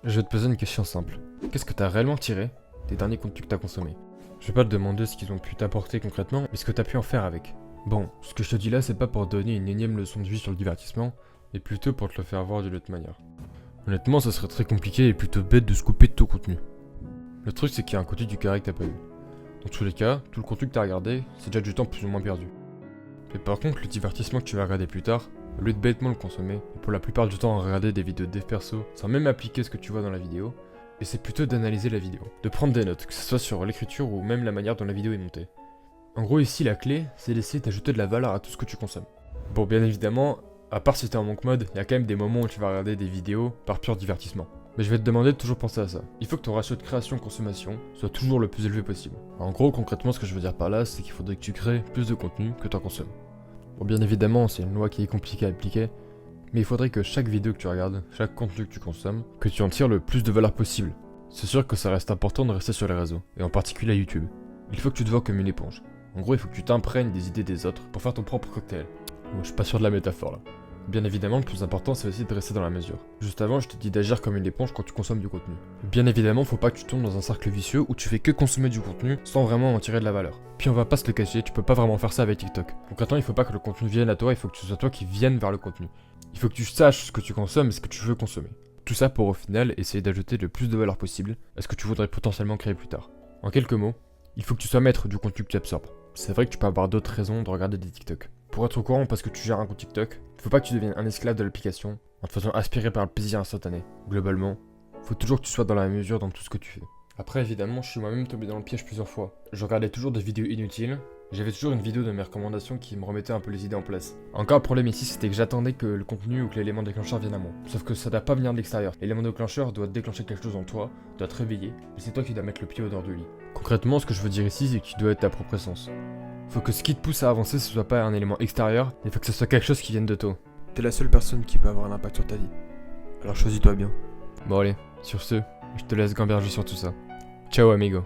Je vais te poser une question simple. Qu'est-ce que t'as réellement tiré des derniers contenus que t'as consommés? Je vais pas te demander ce qu'ils ont pu t'apporter concrètement, mais ce que t'as pu en faire avec. Bon, ce que je te dis là, c'est pas pour donner une énième leçon de vie sur le divertissement, mais plutôt pour te le faire voir d'une autre manière. Honnêtement, ça serait très compliqué et plutôt bête de se couper de tout contenu. Le truc, c'est qu'il y a un côté du carré que t'as pas eu. Dans tous les cas, tout le contenu que t'as regardé, c'est déjà du temps plus ou moins perdu. Mais par contre, le divertissement que tu vas regarder plus tard, au lieu de bêtement le consommer, et pour la plupart du temps regarder des vidéos de dev perso sans même appliquer ce que tu vois dans la vidéo, et c'est plutôt d'analyser la vidéo, de prendre des notes, que ce soit sur l'écriture ou même la manière dont la vidéo est montée. En gros ici la clé, c'est d'essayer d'ajouter de la valeur à tout ce que tu consommes. Bon bien évidemment, à part si t'es en monk mode, il y a quand même des moments où tu vas regarder des vidéos par pur divertissement. Mais je vais te demander de toujours penser à ça. Il faut que ton ratio de création-consommation soit toujours le plus élevé possible. En gros concrètement ce que je veux dire par là, c'est qu'il faudrait que tu crées plus de contenu que t'en consommes. Bon bien évidemment c'est une loi qui est compliquée à appliquer, mais il faudrait que chaque vidéo que tu regardes, chaque contenu que tu consommes, que tu en tires le plus de valeur possible. C'est sûr que ça reste important de rester sur les réseaux, et en particulier YouTube. Il faut que tu te vois comme une éponge. En gros il faut que tu t'imprègnes des idées des autres pour faire ton propre cocktail. Bon, je suis pas sûr de la métaphore là. Bien évidemment, le plus important c'est aussi de rester dans la mesure. Juste avant, je te dis d'agir comme une éponge quand tu consommes du contenu. Bien évidemment, faut pas que tu tombes dans un cercle vicieux où tu fais que consommer du contenu sans vraiment en tirer de la valeur. Puis on va pas se le cacher, tu peux pas vraiment faire ça avec TikTok. Concrètement, il faut pas que le contenu vienne à toi, il faut que ce soit toi qui vienne vers le contenu. Il faut que tu saches ce que tu consommes et ce que tu veux consommer. Tout ça pour au final essayer d'ajouter le plus de valeur possible à ce que tu voudrais potentiellement créer plus tard. En quelques mots, il faut que tu sois maître du contenu que tu absorbes. C'est vrai que tu peux avoir d'autres raisons de regarder des TikTok. Pour être au courant parce que tu gères un compte TikTok, faut pas que tu deviennes un esclave de l'application en te faisant aspirer par le plaisir instantané. Globalement, faut toujours que tu sois dans la mesure dans tout ce que tu fais. Après évidemment, je suis moi-même tombé dans le piège plusieurs fois. Je regardais toujours des vidéos inutiles, j'avais toujours une vidéo de mes recommandations qui me remettait un peu les idées en place. Encore le problème ici, c'était que j'attendais que le contenu ou que l'élément déclencheur vienne à moi. Sauf que ça doit pas venir de l'extérieur. L'élément déclencheur doit déclencher quelque chose en toi, doit te réveiller, et c'est toi qui dois mettre le pied au dehors du lit. Concrètement, ce que je veux dire ici, c'est que tu dois être ta propre essence. Faut que ce qui te pousse à avancer, ce soit pas un élément extérieur, il faut que ce soit quelque chose qui vienne de toi. T'es la seule personne qui peut avoir un impact sur ta vie. Alors choisis-toi bien. Bon allez, sur ce, je te laisse gamberger sur tout ça. Ciao amigo.